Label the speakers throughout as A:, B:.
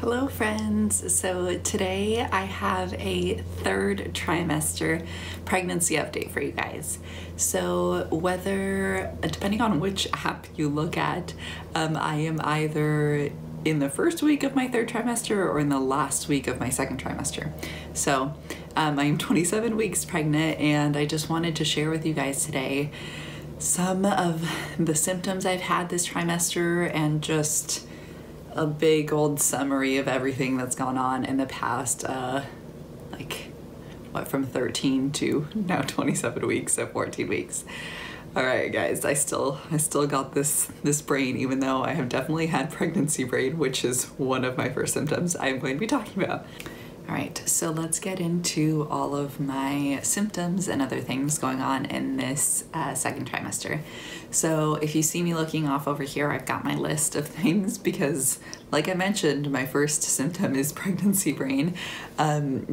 A: Hello friends! So today I have a third trimester pregnancy update for you guys. So depending on which app you look at, I am either in the first week of my third trimester or in the last week of my second trimester. So I am 27 weeks pregnant, and I just wanted to share with you guys today some of the symptoms I've had this trimester and just a big old summary of everything that's gone on in the past, from 13 to now 27 weeks, so 14 weeks. All right, guys, I still got this brain, even though I have definitely had pregnancy brain, which is one of my first symptoms I'm going to be talking about. All right, so let's get into all of my symptoms and other things going on in this second trimester. So if you see me looking off over here, I've got my list of things because, like I mentioned, my first symptom is pregnancy brain.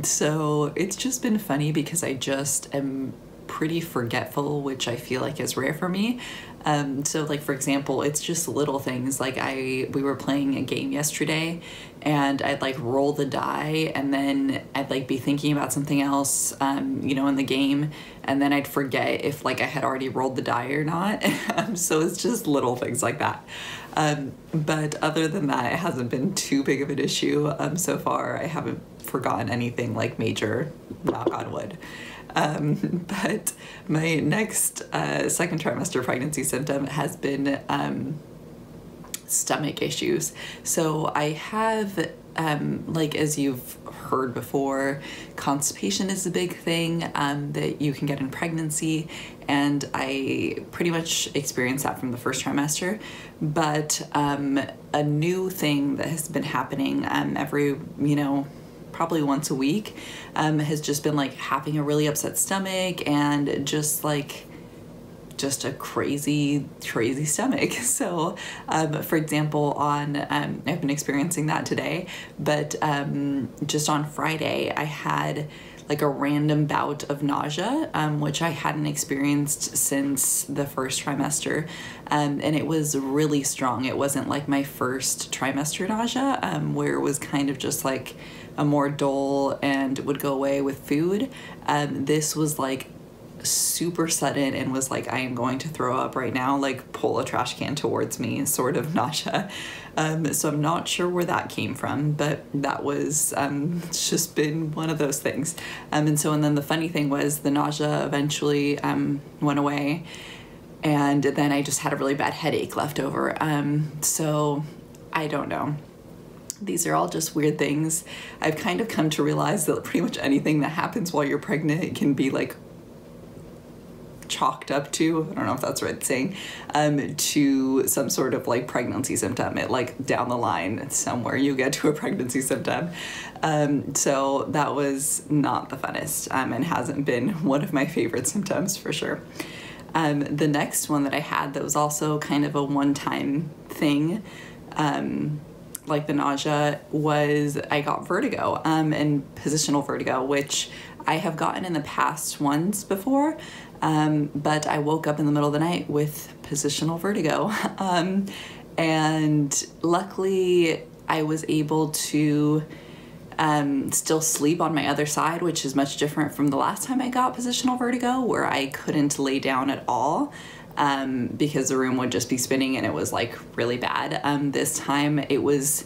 A: So it's just been funny because I just am pretty forgetful, which I feel like is rare for me. So like, for example, it's just little things like we were playing a game yesterday and I'd like roll the die and then I'd like be thinking about something else, in the game, and then I'd forget if like I had already rolled the die or not. So it's just little things like that. But other than that, it hasn't been too big of an issue. So far, I haven't forgotten anything like major, knock on wood. But my next second trimester pregnancy symptom has been stomach issues. So I have, as you've heard before, constipation is a big thing that you can get in pregnancy, and I pretty much experienced that from the first trimester. But a new thing that has been happening every, probably once a week, has just been like having a really upset stomach and just a crazy stomach. So for example, I've been experiencing that today, but just on Friday I had like a random bout of nausea, which I hadn't experienced since the first trimester, and it was really strong. It wasn't like my first trimester nausea, where it was kind of just like a more dull and would go away with food. This was like super sudden and was like, I am going to throw up right now, like pull a trash can towards me sort of nausea. So I'm not sure where that came from, but that was it's just been one of those things. And then the funny thing was the nausea eventually went away, and then I just had a really bad headache left over. So I don't know. These are all just weird things. I've kind of come to realize that pretty much anything that happens while you're pregnant can be like chalked up to, I don't know if that's the right saying, to some sort of like pregnancy symptom. It like down the line somewhere you get to a pregnancy symptom. So that was not the funnest, and hasn't been one of my favorite symptoms for sure. The next one that I had that was also kind of a one-time thing, like the nausea, was I got vertigo, and positional vertigo, which I have gotten in the past once before, but I woke up in the middle of the night with positional vertigo, and luckily I was able to still sleep on my other side, which is much different from the last time I got positional vertigo, where I couldn't lay down at all. Because the room would just be spinning and it was like really bad. This time it was,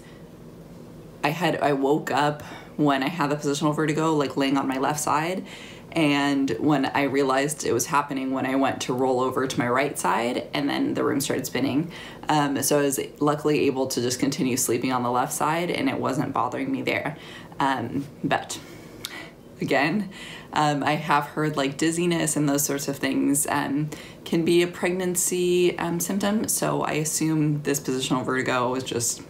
A: I woke up when I had the positional vertigo, like laying on my left side. And when I realized it was happening, when I went to roll over to my right side, and then the room started spinning. So I was luckily able to just continue sleeping on the left side, and it wasn't bothering me there. But again, I have heard like dizziness and those sorts of things can be a pregnancy symptom. So I assume this positional vertigo was just,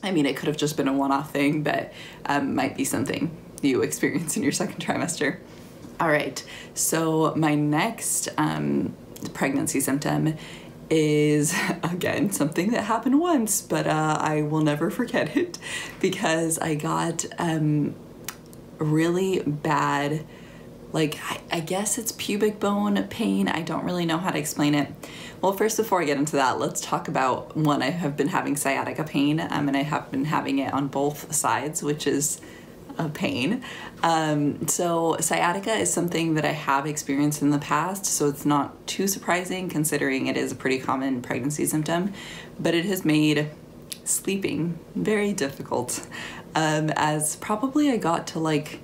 A: it could have just been a one-off thing, but might be something you experience in your second trimester. All right, so my next pregnancy symptom is, again, something that happened once, but I will never forget it because I got really bad like, I guess it's pubic bone pain. I don't really know how to explain it. Well, first, before I get into that, let's talk about one. I have been having sciatica pain, and I have been having it on both sides, which is a pain. So sciatica is something that I have experienced in the past, so it's not too surprising considering it is a pretty common pregnancy symptom, but it has made sleeping very difficult. As probably I got to like,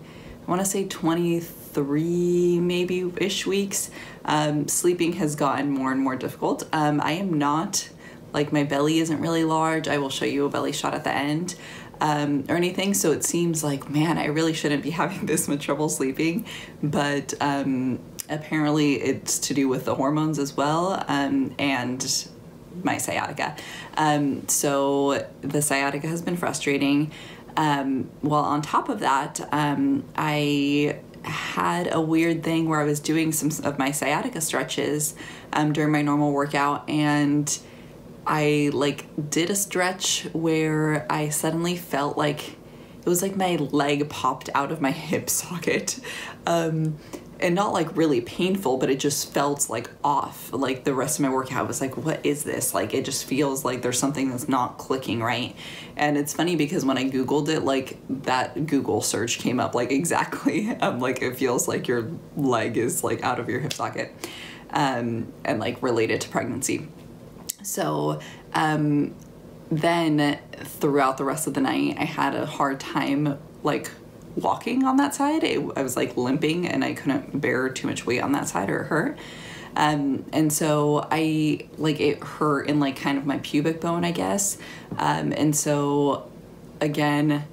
A: I want to say 23 maybe-ish weeks, sleeping has gotten more and more difficult. I am not, like, my belly isn't really large. I will show you a belly shot at the end, or anything. So it seems like, man, I really shouldn't be having this much trouble sleeping, but apparently it's to do with the hormones as well, and my sciatica. So the sciatica has been frustrating. Well, on top of that, I had a weird thing where I was doing some of my sciatica stretches during my normal workout, and I like did a stretch where I suddenly felt like it was like my leg popped out of my hip socket. And not like really painful, but it just felt like off. Like the rest of my workout was like, what is this? Like, it just feels like there's something that's not clicking right. And it's funny because when I Googled it, like that Google search came up like exactly, like it feels like your leg is like out of your hip socket, and like related to pregnancy. So, then throughout the rest of the night, I had a hard time like walking on that side. I was like limping and I couldn't bear too much weight on that side, or it hurt. And so I like, it hurt in like kind of my pubic bone, I guess. And so again,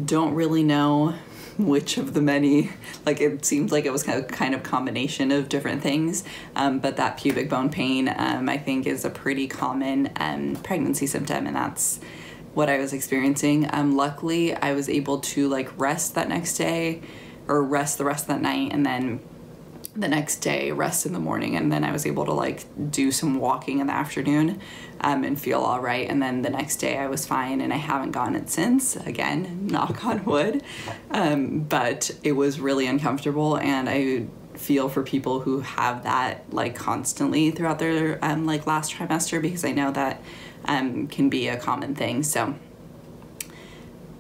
A: don't really know which of the many, like it seems like it was kind of combination of different things. But that pubic bone pain, I think is a pretty common pregnancy symptom, and that's what I was experiencing. Luckily, I was able to like rest that next day, or rest the rest of that night, and then the next day rest in the morning, and then I was able to like do some walking in the afternoon and feel all right, and then the next day I was fine, and I haven't gotten it since, again, knock on wood. But it was really uncomfortable, and I feel for people who have that like constantly throughout their like last trimester, because I know that can be a common thing. So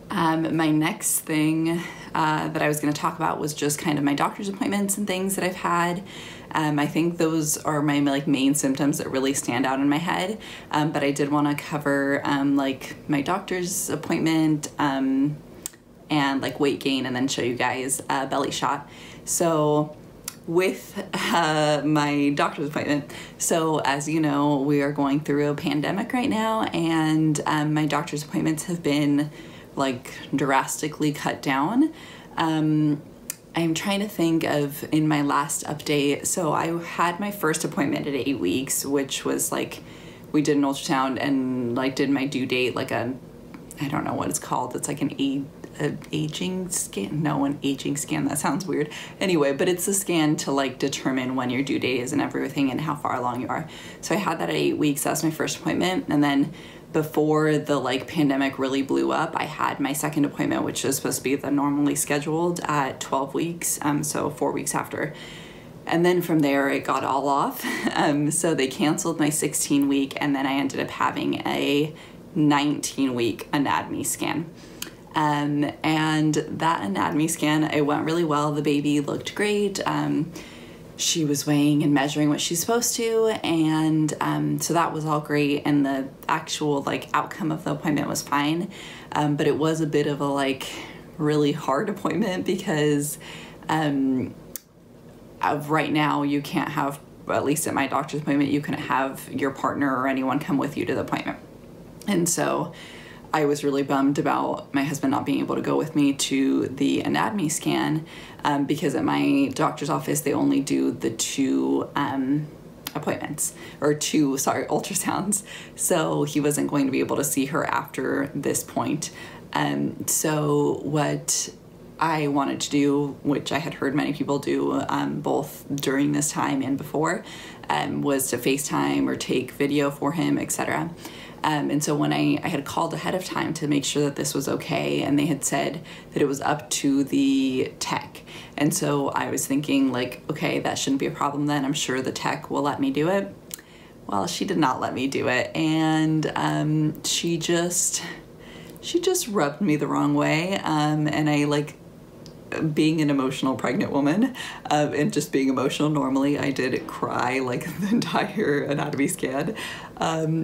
A: my next thing that I was going to talk about was just kind of my doctor's appointments and things that I've had. I think those are my like main symptoms that really stand out in my head, but I did want to cover like my doctor's appointment and like weight gain, and then show you guys a belly shot. So with my doctor's appointment, so as you know, we are going through a pandemic right now, and my doctor's appointments have been like drastically cut down. I'm trying to think of in my last update. So I had my first appointment at 8 weeks, which was like, we did an ultrasound and like did my due date, like I don't know what it's called. It's like an aging scan. No, an aging scan. That sounds weird. Anyway, but it's a scan to like determine when your due date is and everything and how far along you are. So I had that at 8 weeks. That was my first appointment. And then before the like pandemic really blew up, I had my second appointment, which was supposed to be the normally scheduled at 12 weeks. So 4 weeks after. And then from there it got all off. So they canceled my 16-week, and then I ended up having a 19-week anatomy scan. And that anatomy scan, it went really well. The baby looked great. She was weighing and measuring what she's supposed to, and so that was all great, and the actual like outcome of the appointment was fine. But it was a bit of a like really hard appointment because right now you can't have, at least at my doctor's appointment, you couldn't have your partner or anyone come with you to the appointment. And so I was really bummed about my husband not being able to go with me to the anatomy scan, because at my doctor's office they only do the two ultrasounds. So he wasn't going to be able to see her after this point. So what I wanted to do, which I had heard many people do both during this time and before, was to FaceTime or take video for him, etc. And so when I had called ahead of time to make sure that this was okay, and they had said that it was up to the tech. And so I was thinking like, okay, that shouldn't be a problem then. I'm sure the tech will let me do it. Well, she did not let me do it. And she just rubbed me the wrong way. And I, like, being an emotional pregnant woman, and just being emotional normally, I did cry like the entire anatomy scan.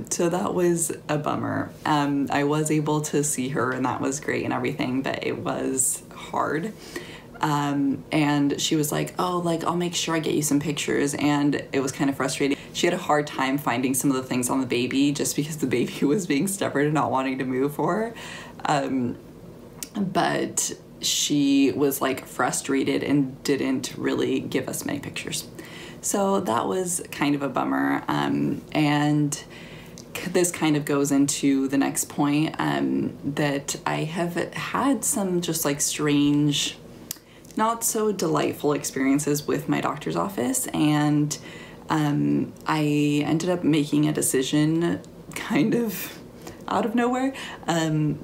A: So that was a bummer. I was able to see her and that was great and everything, but it was hard. And she was like, oh, like, I'll make sure I get you some pictures. And it was kind of frustrating. She had a hard time finding some of the things on the baby just because the baby was being stubborn and not wanting to move for her. But she was like frustrated and didn't really give us many pictures. So that was kind of a bummer. And this kind of goes into the next point, that I have had some just like strange, not so delightful experiences with my doctor's office. And I ended up making a decision kind of out of nowhere,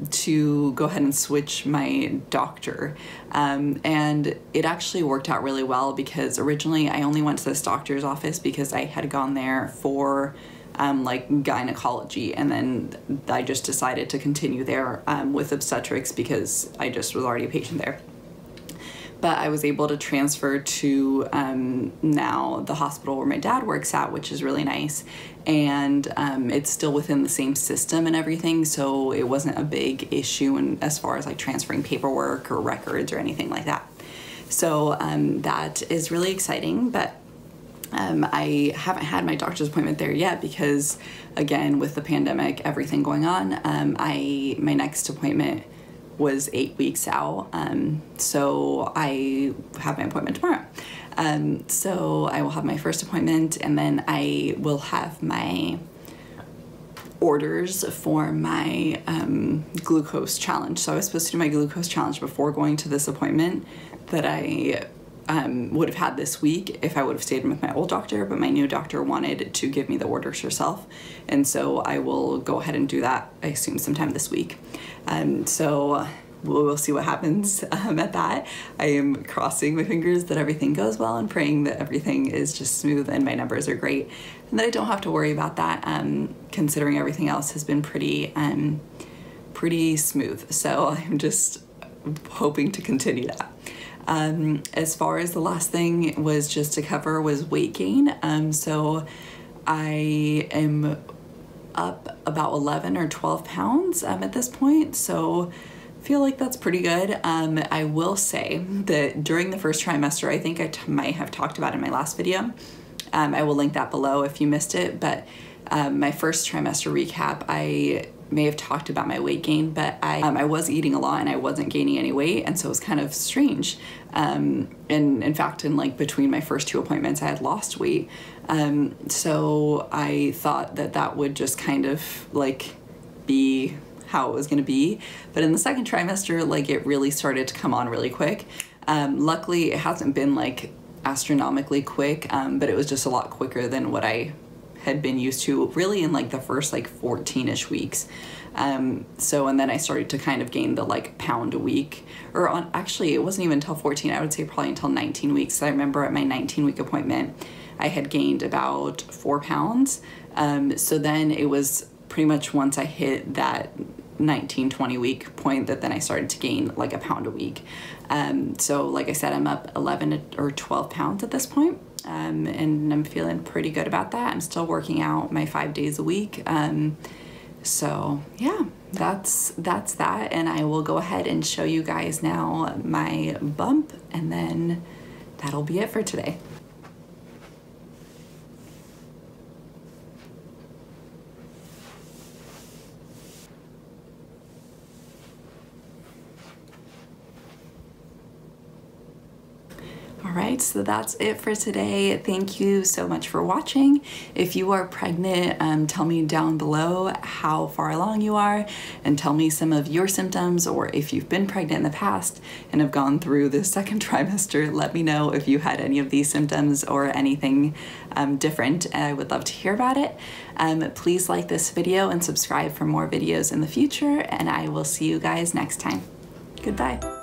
A: to go ahead and switch my doctor. And it actually worked out really well because originally I only went to this doctor's office because I had gone there for like gynecology, and then I just decided to continue there with obstetrics because I just was already a patient there. But I was able to transfer to now the hospital where my dad works at, which is really nice. And it's still within the same system and everything, so it wasn't a big issue in, as far as like transferring paperwork or records or anything like that. So that is really exciting, but I haven't had my doctor's appointment there yet because, again, with the pandemic, everything going on, my next appointment was 8 weeks out, so I have my appointment tomorrow. So I will have my first appointment, and then I will have my orders for my glucose challenge. So I was supposed to do my glucose challenge before going to this appointment that I would have had this week if I would have stayed with my old doctor, but my new doctor wanted to give me the orders herself. And so I will go ahead and do that, I assume, sometime this week. So we'll see what happens at that. I am crossing my fingers that everything goes well and praying that everything is just smooth and my numbers are great and that I don't have to worry about that, considering everything else has been pretty smooth. So I'm just hoping to continue that. As far as the last thing was just to cover was weight gain. So I am up about 11 or 12 pounds at this point. So I feel like that's pretty good. I will say that during the first trimester, I think I might have talked about in my last video. I will link that below if you missed it, but my first trimester recap, I may have talked about my weight gain, but I was eating a lot and I wasn't gaining any weight, and so it was kind of strange. And in fact, in like between my first two appointments, I had lost weight. So I thought that that would just kind of like be how it was going to be. But in the second trimester, like it really started to come on really quick. Luckily, it hasn't been like astronomically quick, but it was just a lot quicker than what I had been used to really in like the first like 14-ish weeks. So, and then I started to kind of gain the like pound a week, or on, actually it wasn't even until 14, I would say probably until 19 weeks. So I remember at my 19-week appointment, I had gained about 4 pounds. So then it was pretty much once I hit that 19-20 week point that then I started to gain like a pound a week. So like I said, I'm up 11 or 12 pounds at this point. And I'm feeling pretty good about that. I'm still working out my 5 days a week. So yeah, that's that. And I will go ahead and show you guys now my bump, and then that'll be it for today. All right, right, so that's it for today. Thank you so much for watching. If you are pregnant, tell me down below how far along you are and tell me some of your symptoms, or if you've been pregnant in the past and have gone through the second trimester, let me know if you had any of these symptoms or anything different. I would love to hear about it. Please like this video and subscribe for more videos in the future, and I will see you guys next time. Goodbye.